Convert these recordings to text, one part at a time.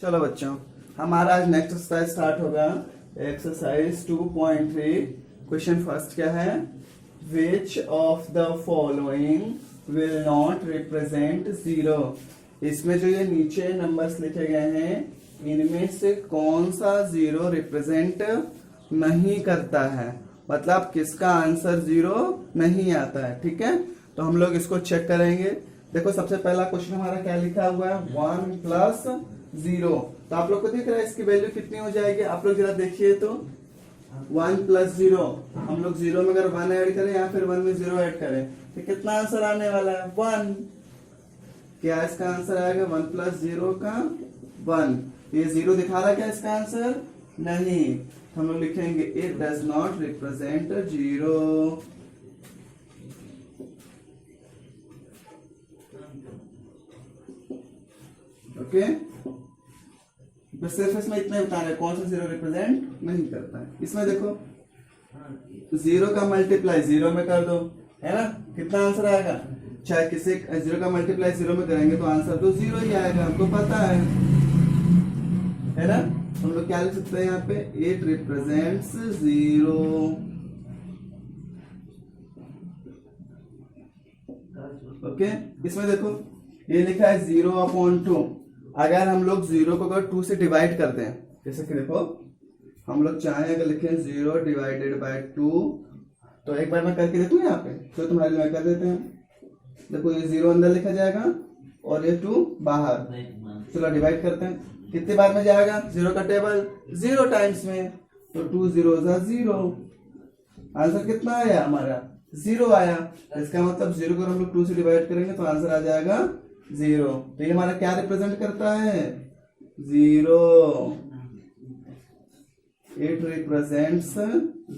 चलो बच्चों, हमारा आज नेक्स्ट एक्सरसाइज स्टार्ट होगा। एक्सरसाइज 2.3। क्वेश्चन फर्स्ट क्या है? Which of the following will not represent zero. इसमें जो ये नीचे नंबर्स लिखे गए हैं, इनमें से कौन सा जीरो रिप्रेजेंट नहीं करता है, मतलब किसका आंसर जीरो नहीं आता है। ठीक है, तो हम लोग इसको चेक करेंगे। देखो, सबसे पहला क्वेश्चन हमारा क्या लिखा हुआ है? 1 प्लस 0। तो आप लोग को दिख रहा है इसकी वैल्यू कितनी हो जाएगी? आप लोग जरा देखिए तो 1 प्लस 0, हम लोग 0 में अगर 1 ऐड करें या फिर 1 में 0 ऐड करें तो कितना आंसर आने वाला है? 1। क्या इसका आंसर आएगा? 1 प्लस 0 का 1। ये 0 दिखा रहा है क्या इसका आंसर? नहीं। तो हम लोग लिखेंगे it does not represent 0। Okay, तो सिर्फ इसमें इतना बता रहे कौन सा जीरो रिप्रेजेंट नहीं करता है। इसमें देखो, 0 का मल्टीप्लाई 0 में कर दो, है ना? कितना आंसर आएगा? चाहे किसी 0 का मल्टीप्लाई 0 में करेंगे तो आंसर तो 0 ही आएगा, हमको पता है ना? हम लोग क्या लिख सकते हैं यहाँ पे? It represents 0। ओके, इसमें देखो ये लिखा है 0/2। अगर हम लोग 0 को अगर 2 से डिवाइड करते हैं, जैसे कि देखो हम लोग चाहें अगर लिखें 0 डिवाइडेड बाय 2, तो एक बार मैं करके देखूं यहाँ पे, तो तुम्हारे लिए मैं कर देते हैं। देखो ये 0 अंदर लिखा जाएगा और ये 2 बाहर। चलो डिवाइड करते हैं, कितने बार में जाएगा 0 का टेबल? 0 टाइम्स में, तो 2 0 0। आंसर कितना आया हमारा? 0 आया। इसका मतलब 0 को हम लोग 2 से डिवाइड करेंगे तो आंसर आ जाएगा 0। तो ये हमारा क्या रिप्रेजेंट करता है? 0। It represents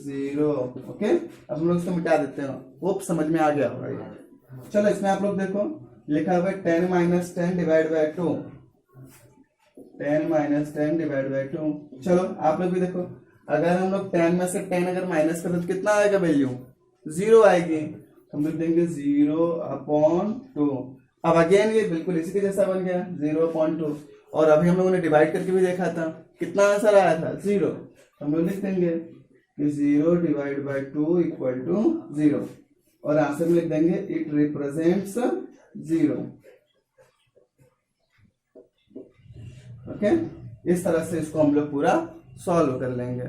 0। ओके, अब हम लोग इसको मिटा देते हैं। वो समझ में आ गया होगा ये। चलो इसमें आप लोग देखो लिखा हुआ है 10 - 10 डिवाइड बाय 2। 10 - 10 divide by 2। चलो आप लोग भी देखो, अगर हम लोग 10 में से 10 अगर माइनस करें तो कितना आएगा वैल्यू? 0 आएगी। हम लोग देंगे 0/2। अब अगेन ये बिल्कुल इसी के जैसा बन गया 0/2। और अभी हम लोगों ने डिवाइड करके भी देखा था, कितना आंसर आया था? 0। हम लोग लिख देंगे कि 0 डिवाइड बाय 2 इक्वल टू 0, और आंसर में लिख देंगे इट रिप्रेजेंट्स 0। ओके, इस तरह से इसको हम लोग पूरा सॉल्व कर लेंगे।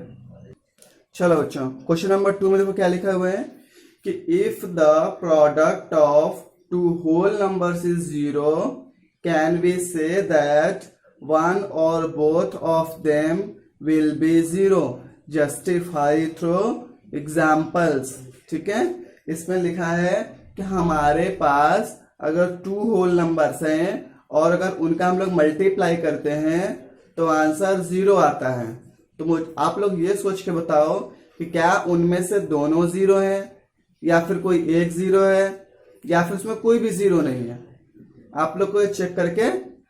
चलो बच्चों, क्वेश्चन नंबर 2 में देखो क्या लिखा हुआ है कि if the product of 2 whole numbers is 0, can we say that one or both of them will be 0? Justify through examples। ठीक है, इसमें लिखा है कि हमारे पास अगर 2 whole numbers हैं और अगर उनका हम लोग मल्टीप्लाई करते हैं तो आंसर 0 आता है। तो आप लोग ये सोच के बताओ कि क्या उनमें से दोनों 0 हैं, या फिर कोई एक 0 है, या फिर उसमें कोई भी 0 नहीं है। आप लोग को चेक करके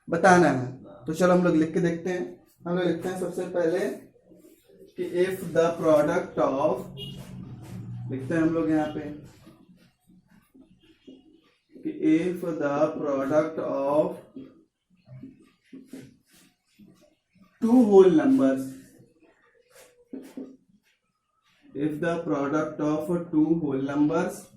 बताना है। तो चलो हम लोग लिख के देखते हैं। हम लोग लिखते हैं सबसे पहले कि इफ द प्रोडक्ट ऑफ, लिखते हैं हम लोग यहाँ पे कि if the product of 2 whole numbers, if the product of 2 whole numbers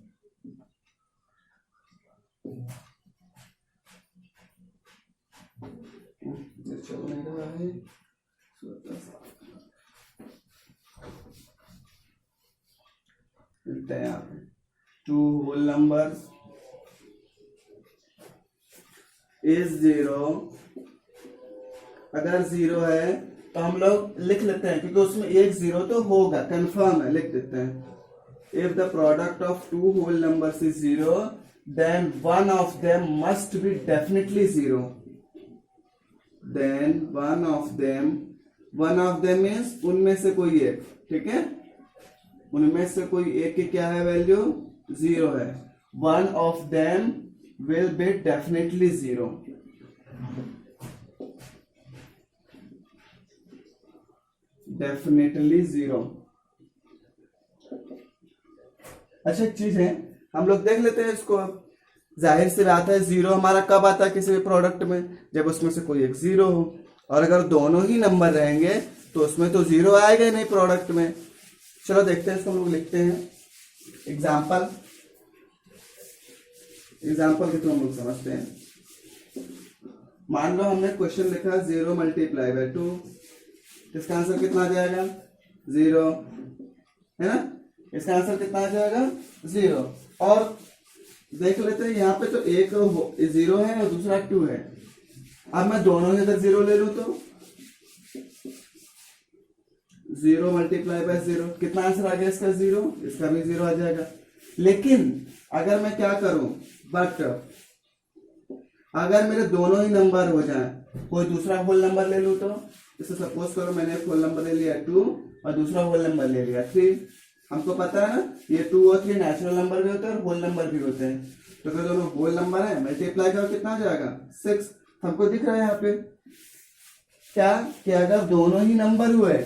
चल नहीं रहा है, लिखते हैं यहाँ पे 2 whole numbers is 0। अगर 0 है तो हम लोग लिख लेते हैं, क्योंकि उसमें एक 0 तो होगा, कंफर्म है, लिख देते हैं। If the product of 2 whole numbers is 0, then one of them must be definitely 0। then one of them means उनमें से कोई एक। ठीक है, उनमें से कोई एक की क्या है वैल्यू? 0 है। one of them will be definitely 0। Definitely 0। अच्छा, एक चीज है, हम लोग देख लेते हैं इसको। जाहिर सी बात है 0 हमारा कब आता है किसी भी प्रोडक्ट में? जब उसमें से कोई एक 0 हो। और अगर दोनों ही नंबर रहेंगे तो उसमें तो जीरो आएगा ही नहीं प्रोडक्ट में। चलो देखते हैं, इसको हम लोग लिखते हैं एग्जाम्पल के थ्रू हम लोग समझते हैं। मान लो हमने क्वेश्चन लिखा 0 मल्टीप्लाई बाय 2, इसका आंसर कितना आ जाएगा 0, है ना। इसका आंसर कितना आ जाएगा 0। और देख लेते हैं यहाँ पे तो एक 0 है और दूसरा 2 है। अब मैं दोनों ही अगर 0 ले लूं तो 0 मल्टीप्लाई बाय 0, कितना आंसर आ गया इसका 0, इसका भी 0 आ जाएगा। लेकिन अगर मैं क्या करूं, बट अगर मेरे दोनों ही नंबर हो जाएं, कोई दूसरा होल नंबर ले लूं तो, जैसे सपोज करो मैंने एक होल नंबर ले लिया 2 और दूसरा होल नंबर ले लिया 3। हमको पता है ना ये 2 और 3 नेचुरल नंबर भी होते हैं और होल नंबर भी होते हैं। तो अगर दोनों होल नंबर है मल्टीप्लाई करो कितना आ जाएगा 6। हमको दिख रहा है यहाँ पे क्या कि अगर दोनों ही नंबर हुए,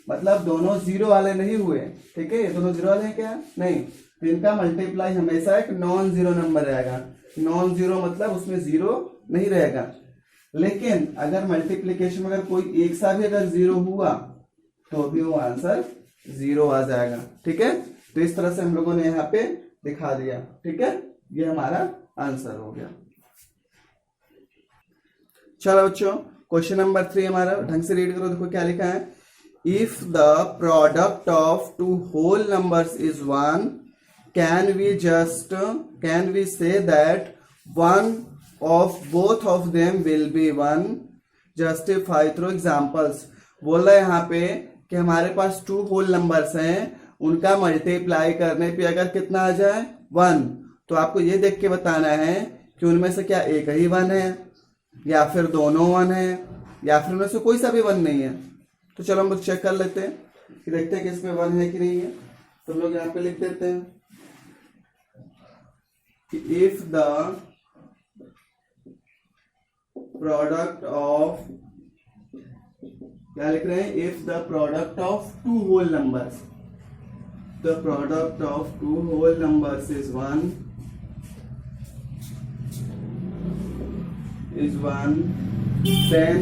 मतलब दोनों 0 वाले नहीं हुए, ठीक है, ये दोनों 0 वाले हैं क्या, नहीं, तो इनका मल्टीप्लाई हमेशा एक नॉन जीरो नंबर रहेगा। नॉन जीरो मतलब उसमें 0 नहीं रहेगा। लेकिन अगर मल्टीप्लीकेशन में अगर कोई एक सा भी अगर 0 हुआ तो भी वो आंसर 0 आ जाएगा। ठीक है, तो इस तरह से हम लोगों ने यहाँ पे दिखा दिया। ठीक है, ये हमारा आंसर हो गया। चलो बच्चों, क्वेश्चन नंबर 3 हमारा ढंग से रीड करो, देखो क्या लिखा है। If the product of two whole numbers is 1, can we say that one of both of them will be 1, justify through examples. बोल रहा है यहाँ पे कि हमारे पास 2 होल नंबर्स हैं, उनका मल्टीप्लाई करने पे अगर कितना आ जाए 1, तो आपको ये देख के बताना है कि उनमें से क्या एक ही 1 है या फिर दोनों 1 है या फिर उनमें से कोई सा भी 1 नहीं है। तो चलो हम लोग चेक कर लेते हैं कि देखते हैं कि इसमें 1 है कि नहीं है। तो हम लोग यहाँ पे लिख देते हैं कि इफ द प्रोडक्ट ऑफ, क्या लिख रहे हैं, if the product of 2 whole numbers, the product of 2 whole numbers is 1, then,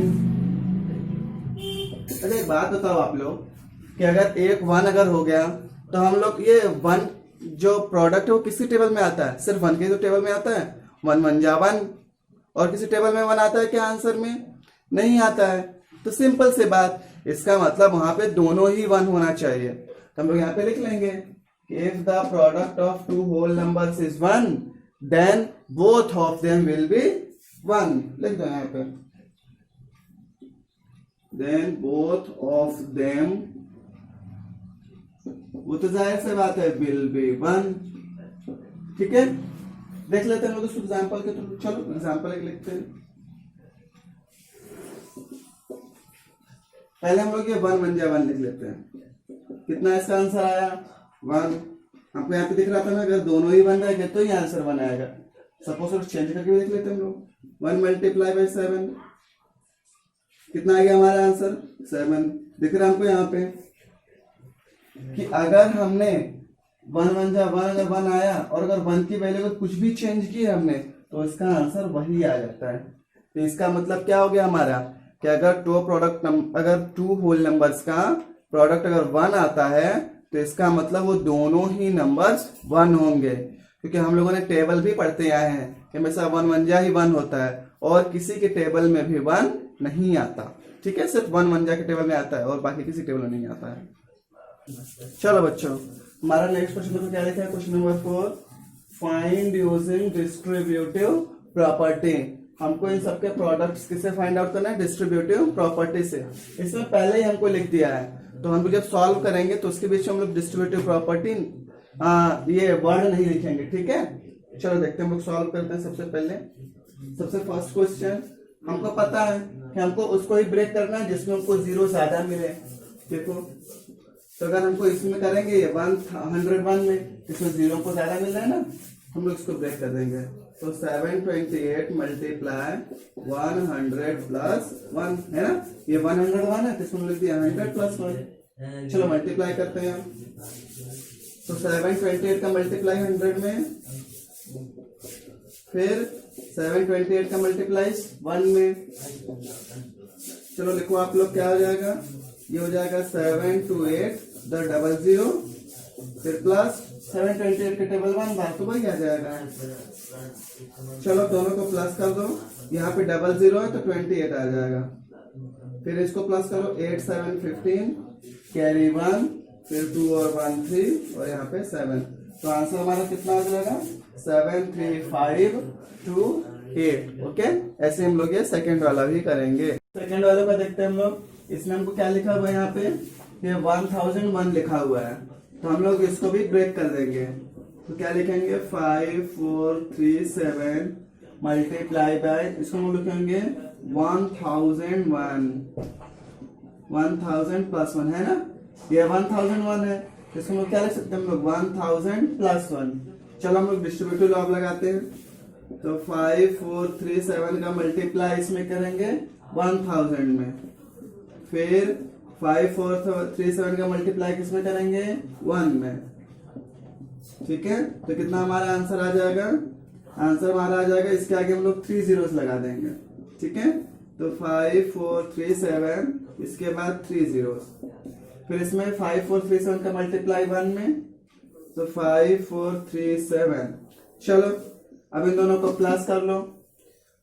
अरे बात बताओ आप लोग कि अगर एक 1 अगर हो गया तो हम लोग ये 1 जो प्रोडक्ट है वो किसी टेबल में आता है, सिर्फ 1 के तो टेबल में आता है, 1 1 जा 1, और किसी टेबल में 1 आता है क्या आंसर में, नहीं आता है। तो सिंपल से बात, इसका मतलब वहां पे दोनों ही 1 होना चाहिए। तो हम लोग यहाँ पे लिख लेंगे if the product of 2 whole numbers is 1, then both of them will be 1। लिख दो यहाँ पे, देन बोथ ऑफ देम, वो तो जाहिर से बात है, विल बी 1। ठीक है, देख लेते हैं लोग इसको एग्जाम्पल के थ्रू। चलो एग्जाम्पल एक लिखते हैं। पहले हम लोग ये 1 1 जा 1 लिख लेते हैं। कितना इसका आंसर आया 1। हमको यहाँ पे दिख रहा था ना, अगर दोनों ही 1 रहेंगे तो ही आंसर 1 आएगा। सपोज चेंज करके भी देख लेते हैं हम लोग। 1 मल्टीप्लाई बाय 7, कितना आ गया हमारा आंसर 7। दिख रहा है हमको यहाँ पे कि अगर हमने 1 1 जा 1 अगर 1 आया और अगर 1 की वैल्यू अगर कुछ भी चेंज की हमने तो इसका आंसर वही आ जाता है। तो इसका मतलब क्या हो गया हमारा कि अगर अगर 2 होल नंबर्स का प्रोडक्ट अगर 1 आता है तो इसका मतलब वो दोनों ही नंबर्स 1 होंगे, क्योंकि हम लोगों ने टेबल भी पढ़ते आए हैं कि हमेशा 1 1 जा ही 1 होता है और किसी के टेबल में भी 1 नहीं आता। ठीक है, सिर्फ 1 1 जा के टेबल में आता है और बाकी किसी टेबल में नहीं आता है। चलो बच्चों, हमारा नेक्स्ट क्वेश्चन तो क्या लिखा है, question number 4, find using distributive property. हमको इन सबके प्रोडक्ट्स किससे फाइंड आउट करना है, डिस्ट्रीब्यूटिव प्रॉपर्टी से। इसमें पहले ही हमको लिख दिया है, तो हम जब सॉल्व करेंगे तो उसके बीच में हम लोग डिस्ट्रीब्यूटिव प्रॉपर्टी ये वर्ड नहीं लिखेंगे। ठीक है, चलो देखते हैं हम लोग सॉल्व करते हैं। सबसे फर्स्ट क्वेश्चन, हमको पता है कि हमको उसको ही ब्रेक करना है जिसमें हमको 0 ज्यादा मिले। देखो, तो अगर हमको इसमें करेंगे 101 में, इसमें 0 को ज्यादा मिल रहा है ना, हम लोग इसको ब्रेक कर देंगे। तो 728 मल्टीप्लाई 100 प्लस 1 है ना, ये 101 है तो इसमें लिख दिया 100 प्लस 1। चलो मल्टीप्लाई करते हैं। तो 728 का मल्टीप्लाई 100 में, फिर 728 का मल्टीप्लाई 1 में। चलो लिखो आप लोग, क्या हो जाएगा, ये हो जाएगा 728 फिर प्लस 728 के टेबल 1 बार तो वही आ जाएगा। चलो दोनों को प्लस कर दो, यहाँ पे 00 है तो 28 आ जाएगा। फिर इसको प्लस करो, 8 7 15 कैरी 1 फिर 2 और 1 3 और यहाँ पे 7, तो आंसर हमारा कितना आ जाएगा 7352 8। ओके, ऐसे हम लोग ये सेकंड वाला भी करेंगे। सेकंड वाले का देखते हैं हम लोग, इसमें हमको क्या लिखा हुआ है, यहाँ पे ये 1001 लिखा हुआ है, तो हम लोग इसको भी ब्रेक कर देंगे। तो क्या लिखेंगे 5437 मल्टीप्लाई बाय, इसको हम लिखेंगे 1000 प्लस 1 है ना, ये 1001 है, इसको हम लोग क्या लिख सकते हैं हम लोग 1000 प्लस 1। चलो हम लोग डिस्ट्रीब्यूटिव लॉग लगाते हैं, तो 5437 का मल्टीप्लाई इसमें करेंगे 1000 में, फिर 5437 का मल्टीप्लाई किसमें करेंगे 1 में। ठीक है, तो कितना हमारा आंसर आ जाएगा, आंसर हमारा आ जाएगा, इसके आगे हम लोग 3 zeros लगा देंगे। ठीक है, तो 5437 इसके बाद 3 zeros, फिर इसमें 5437 का मल्टीप्लाई 1 में, तो 5437। चलो अब इन दोनों को प्लस कर लो,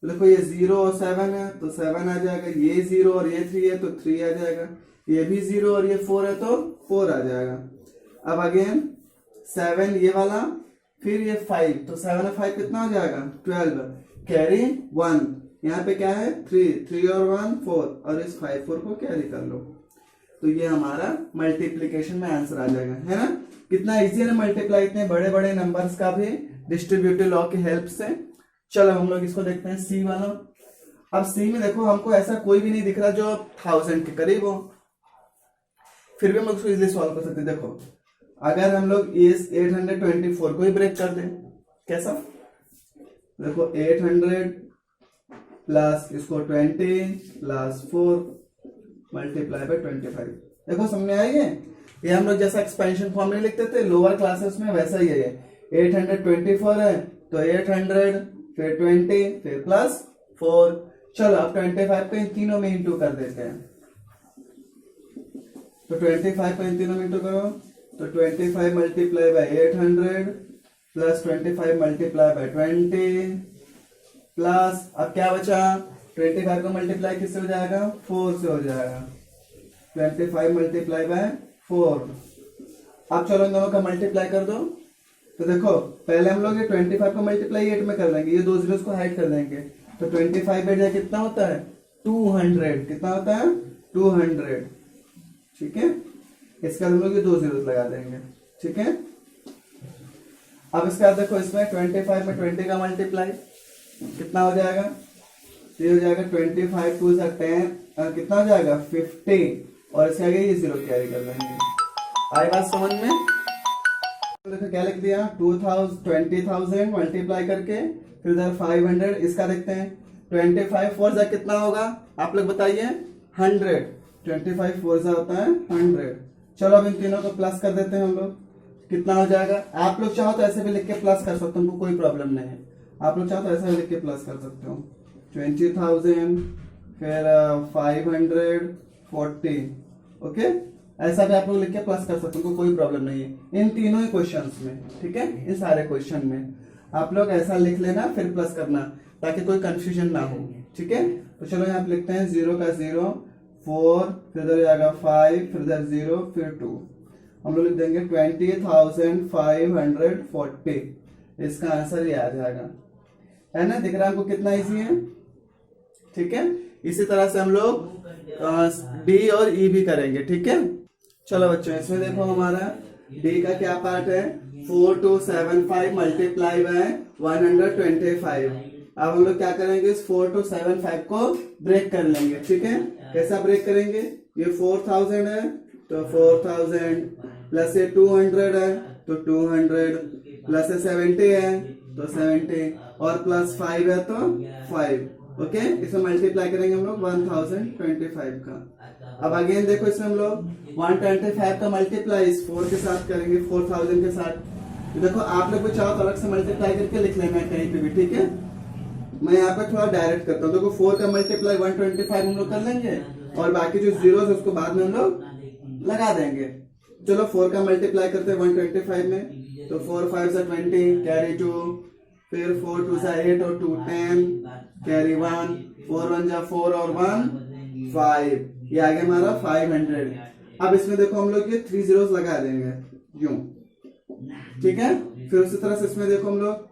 देखो ये 0 और 7 है तो 7 आ जाएगा, ये 0 और ये 3 है तो 3 आ जाएगा, ये भी 0 और ये 4 है तो 4 आ जाएगा। अब अगेन 7 ये वाला, फिर ये 5, तो 7 और 5 कितना हो जाएगा 12, कैरी 1, यहाँ पे क्या है 3 और 1 4, और इस 4 को कैरी कर लो, तो ये हमारा मल्टीप्लीकेशन में आंसर आ जाएगा, है ना। कितना इजी है ना मल्टीप्लाई इतने बड़े बड़े नंबर्स का भी डिस्ट्रीब्यूटिव लॉ की हेल्प से। चलो हम लोग इसको देखते हैं सी वाला। अब सी में देखो हमको ऐसा कोई भी नहीं दिख रहा जो 1000 के करीब हो, फिर भी हम लोग इसको इजीली सॉल्व कर सकते हैं। देखो अगर हम लोग इस 824 को ही ब्रेक कर दें, कैसा, देखो 800 प्लस इसको 20 प्लस 4 मल्टीप्लाई बाय 25, देखो समझ में आई है। ये हम लोग जैसा एक्सपेंशन फॉर्म में लिखते थे लोअर क्लासेस में, वैसा ही है। 824 है तो 800 फिर 20 फिर प्लस 4। चलो अब 25 को इन तीनों में इंटू कर देते हैं, तो 25 को इन तीनों में इंटू करो, तो 25 multiply by 800 plus 25 multiply by 20 plus, अब क्या बचा 25 को मल्टीप्लाई किससे हो जाएगा 4 से हो जाएगा, 25 मल्टीप्लाई बाय 4। अब चलो इन दोनों का मल्टीप्लाई कर दो, तो देखो पहले हम लोग ये 25 को मल्टीप्लाई 8 में कर देंगे, ये 2 zeros को हाइड कर देंगे, तो 25 बैठ जाए कितना होता है 200, कितना होता है 200। ठीक है, इसके बाद हम लोग ये 2 zeros लगा देंगे। ठीक है, अब इसके बाद देखो इसमें 25 में 20 का मल्टीप्लाई कितना हो जाएगा, ये हो जाएगा 25 2 10, कितना हो जाएगा 50, और इसके आगे ये 0 कैरी कर देंगे। आई बात समझ में। तो देखो क्या लिख दिया 20,000 मल्टीप्लाई करके फिर उधर 500, इसका देखते हैं 25 4 जा कितना होगा आप लोग बताइए 100, 25 4 जा होता है 100। चलो अब इन तीनों को प्लस कर देते हैं हम लोग, कितना हो जाएगा, आप लोग चाहो तो ऐसे भी लिख के प्लस कर सकते हो, हमको कोई प्रॉब्लम नहीं है, आप लोग चाहो तो ऐसे भी लिख के प्लस कर सकते हो। 20,000 फिर 540, ओके, ऐसा भी आप लोग लिख के प्लस कर सकते हो, कोई प्रॉब्लम नहीं है इन तीनों ही क्वेश्चंस में। ठीक है, इन सारे क्वेश्चन में आप लोग ऐसा लिख लेना फिर प्लस करना, ताकि कोई कंफ्यूजन ना हो। ठीक है, तो चलो यहाँ पे लिखते हैं 0 का 0 4, फिर इधर जाएगा 5, फिर इधर 0 फिर 2, हम लोग लिख देंगे 20,540, इसका आंसर ये आ जाएगा, है ना। दिख रहा है हमको कितना इजी है। ठीक है, इसी तरह से हम लोग डी और ई भी करेंगे। ठीक है, चलो बच्चों इसमें देखो हमारा डी का क्या पार्ट है 4275 मल्टीप्लाई बाय 125। अब हम लोग क्या करेंगे इस 4275 को ब्रेक कर लेंगे। ठीक है, कैसा ब्रेक करेंगे, ये 4000 है तो 4000 प्लस ये 200 है तो 200 प्लस ये 70 है तो 70 और प्लस 5 है तो 5। ओके, इसमें मल्टीप्लाई करेंगे हम लोग 1025 का। अब अगेन देखो इसमें हम लोग 125 का मल्टीप्लाई इस 4 के साथ करेंगे, 4000 के साथ। तो देखो आप लोग को चाहो तो अलग से मल्टीप्लाई करके लिख लेना है कहीं पे भी। ठीक है, मैं यहाँ पे थोड़ा डायरेक्ट करता हूँ। देखो 4 का मल्टीप्लाई 125 हम लोग कर लेंगे और बाकी जो जीरो है उसको बाद में हम लोग लगा देंगे। चलो 4 का मल्टीप्लाई करते हैं 125 में, तो 4 5 से 20 कैरी 2, फिर 4 2 से 8 और 2 10 कैरी 1, 4 1 जा 4 और 1 5, ये आ गया हमारा 500। अब इसमें देखो हम लोग ये 3 जीरोस लगा देंगे यूं, ठीक है। फिर उसी तरह से इसमें देखो हम लोग,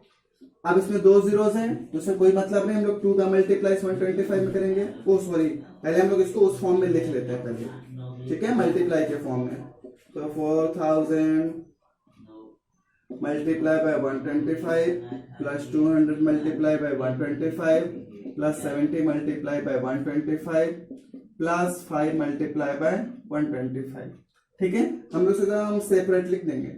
अब इसमें 2 जीरोस हैं तो उसमें कोई मतलब नहीं, हम लोग 2 का मल्टीप्लाई 125 में करेंगे। ओ सॉरी, पहले हम लोग इसको उस फॉर्म में लिख लेते हैं पहले, ठीक है, मल्टीप्लाई के फॉर्म में। तो 4000 multiply by 125 plus 200 multiply by 125 plus 70 multiply by 125 plus 5 multiply by 125, ठीक है। हम लोग सीधा हम सेपरेट लिख देंगे।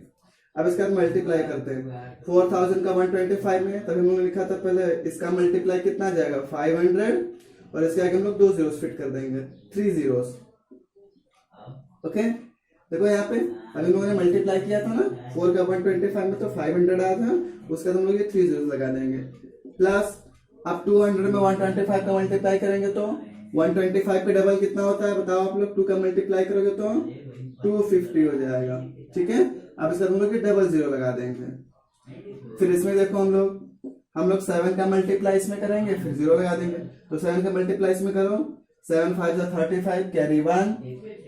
अब इसका मल्टीप्लाई करते हैं 4000 का 125 में, तभी हम लोग लिखा था पहले, इसका मल्टीप्लाई कितना जाएगा 500, और इसके आगे हम लोग 2 जीरोस फिट कर देंगे, 3 जीरोस, ओके। देखो यहाँ पे अभी लोगों ने मल्टीप्लाई किया था ना 4 का 125 में, तो 500 आया था, उसका हम लोग ये 3 जीरोस लगा देंगे। प्लस अब 200 में 125 का मल्टीप्लाई करेंगे तो 125 पे डबल कितना होता है बताओ आप लोग, 2 का मल्टीप्लाई करोगे तो 250 हो जाएगा, ठीक है। अब इसका हम लोग डबल जीरो लगा देंगे। फिर इसमें देखो हम लोग 7 का मल्टीप्लाई इसमें करेंगे, फिर जीरो लगा देंगे। तो 7 का मल्टीप्लाई इसमें करो, 7 5 जा 35 कैरी 1,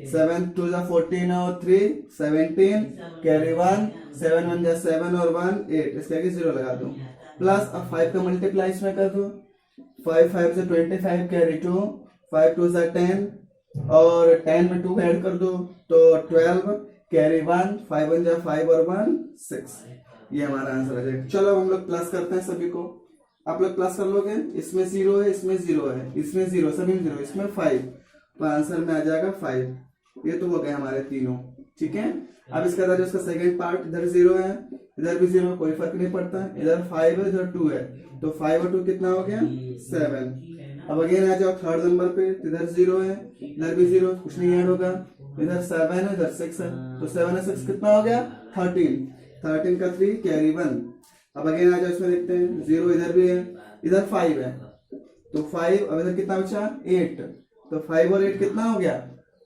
7 2 जा 14 और 3 17 कैरी 1, 7 1 जा 7 और 1 8, इसके आगे जीरो लगा दो। प्लस अब 5 का मल्टीप्लाई इसमें कर दो, 5 5 से 25 कैरी 2, 5 2 जा 10 और 10 में 2 ऐड कर दो तो 12 कैरी 1, 5 1 जा 5 और 1 6, ये हमारा आंसर आ जाएगा। चलो हम लोग प्लस करते हैं सभी को, आप लोग प्लस कर लोगे, इसमें 0 है, इसमें 0 है, इसमें 0, सभी में 0, इसमें 5, तो आंसर में आ जाएगा 5। ये तो हो गए हमारे तीनों, ठीक है। अब इसके बाद इसका सेकंड पार्ट, इधर 0 है, इधर भी 0, कोई फर्क नहीं पड़ता, इधर 5 है, इधर 2 है, तो 5 और 2 कितना हो गया 7। अब अगेन आ जाओ थर्ड नंबर पे, इधर 0 है, इधर भी 0, कुछ नहीं ऐड होगा, इधर 7 है, इधर 6 है, तो 7 और 6 कितना हो गया 13, 13 का 3 कैरी 1। अब अगेन आ जाओ इसमें देखते हैं 0 इधर भी है, इधर 5 है, तो 5, अब इधर कितना बचा 8, तो 5 और 8 कितना हो गया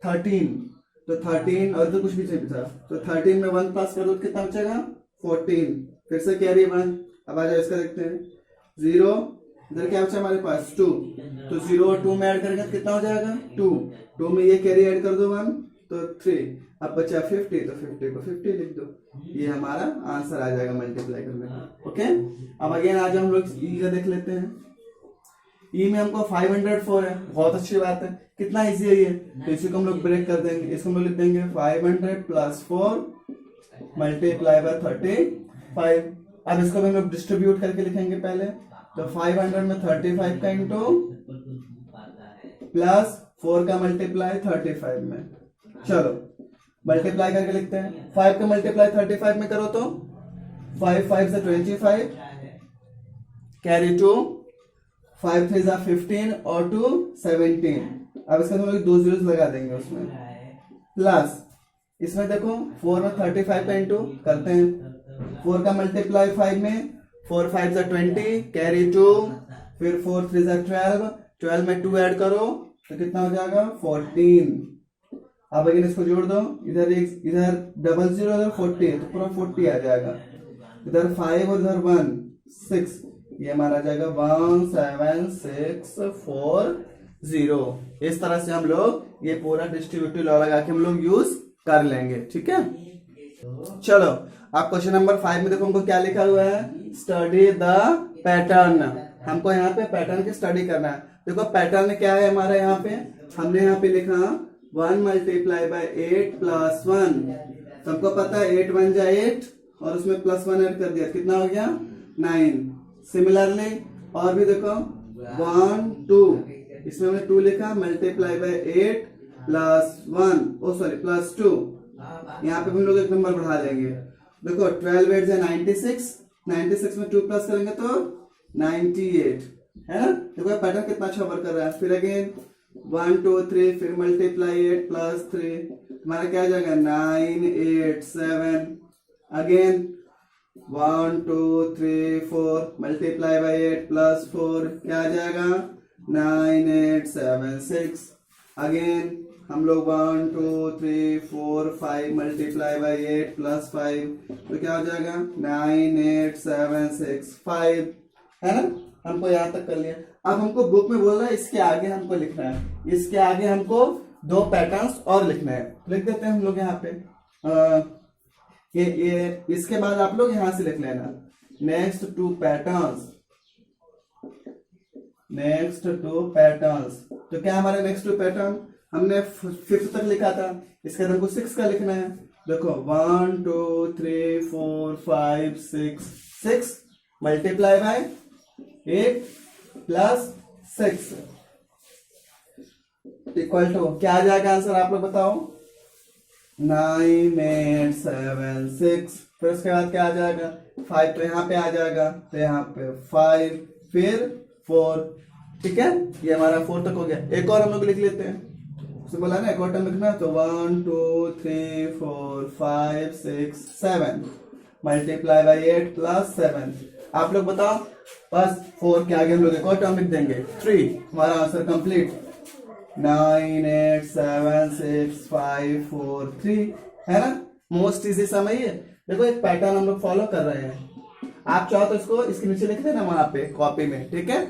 13, तो 13 और इधर कुछ भी नहीं बचा, तो 13 में 1 प्लस कर दो कितना बचेगा 14, फिर से कैरी 1। अब आ जाओ इसका देखते हैं 0, इधर क्या बचा हमारे पास 2, तो 0 और 2 में ऐड करेंगे तो कितना हो जाएगा 2, 2 में ये कैरी ऐड कर दो 1, तो 3, अब बचा 50, तो 50 को 50 लिख दो, ये हमारा आंसर आ जाएगा मल्टीप्लाई करने का, ओके। अब अगेन आज हम लोग ई का देख लेते हैं। ई में हमको 504 है, बहुत अच्छी बात है, कितना इजी है ये, तो इसी को हम लोग ब्रेक कर देंगे, इसको हम लोग लिख देंगे 500 प्लस 4 मल्टीप्लाई बाय 35। अब इसको हम लोग डिस्ट्रीब्यूट करके लिखेंगे पहले, तो 500 में 35 का इंटू प्लस 4 का मल्टीप्लाई 35 में, चलो मल्टीप्लाई करके लिखते हैं। 5 का मल्टीप्लाई 35 में करो तो 5 5 से 25 कैरी 2, 5 3 जा 15 और 2 17। अब इसका हम लोग 2 जीरोस लगा देंगे उसमें, प्लस इसमें देखो 4 में 35 का इंटू करते हैं, 4 का मल्टीप्लाई 5 में, 4 5 जा 20 कैरी 2, फिर 4 3 जा 12, 12 में 2 ऐड करो तो कितना हो जाएगा 14। अब अगर इसको जोड़ दो, इधर डबल जीरो, इधर 40 तो पूरा 40 आ जाएगा, इधर 5 और इधर 1 6, ये हमारा आ जाएगा 17640। इस तरह से हम लोग ये पूरा डिस्ट्रीब्यूटिव लॉ लगा के हम लोग यूज कर लेंगे, ठीक है। चलो आप क्वेश्चन नंबर 5 में देखो हमको क्या लिखा हुआ है, स्टडी द पैटर्न। हमको यहाँ पे पैटर्न की स्टडी करना है। देखो पैटर्न क्या है हमारा, यहाँ पे हमने यहाँ पे लिखा 1 मल्टीप्लाई बाय 8 प्लस 1, तो हमको पता है 8 1 जा 8 और उसमें प्लस 1 ऐड कर दिया, कितना हो गया 9। सिमिलरली और भी देखो 1 2, इसमें हमने 2 लिखा multiply by 8 plus 1, oh sorry plus 2, यहाँ पे हम लोग एक नंबर बढ़ा देंगे। देखो 12 8 जा 96, 96 में 2 प्लस करेंगे तो 98 है ना। देखो पैटर्न कितना अच्छा वर्क कर रहा है। फिर अगेन 1 2 3, फिर मल्टीप्लाई 8 प्लस 3, हमारा क्या आ जाएगा 9 8 7। अगेन 1 2 3 4, मल्टीप्लाई बाय 8 प्लस 4, क्या आ जाएगा 9 8 7 6। अगेन हम लोग 1 2 3 4 5 मल्टीप्लाई बाई 8 प्लस 5 तो क्या हो जाएगा 9 8 7 6 5 है ना। हमको यहाँ तक कर लिया। अब हमको बुक में बोल रहा है इसके आगे हमको लिखना है, इसके आगे हमको 2 पैटर्न्स और लिखना है। लिख देते हैं हम लोग यहाँ पे ये इसके बाद आप लोग यहाँ से लिख लेना next two patterns, next two patterns. तो क्या हमारा नेक्स्ट टू पैटर्न हमने 5th तक लिखा था, इसके बाद हमको 6 का लिखना है। देखो 1 2 3 4 5 6 6 multiply by 8 plus 6 equal to क्या आ जाएगा आंसर आप लोग बताओ 9 8 7 6। फिर उसके बाद क्या आ जाएगा 5 तो यहाँ पे आ जाएगा, तो यहाँ पे 5 फिर 4। ठीक है, ये हमारा 4 तक हो गया। एक और हम लोग लिख लेते हैं, उसने बोला ना एक और टर्म लिखना, तो 1 2 3 4 5 6 7 मल्टीप्लाई बाई 8 प्लस 7। आप लोग बताओ बस 4 के आगे हम लोग एक और टर्म लिख देंगे 3। हमारा आंसर कंप्लीट 9 8 7 6 5 4 3 है ना। मोस्ट इजी समय है। देखो एक पैटर्न हम लोग फॉलो कर रहे हैं, आप चाहो तो इसको इसके नीचे लिख देना वहां पे कॉपी में, ठीक है।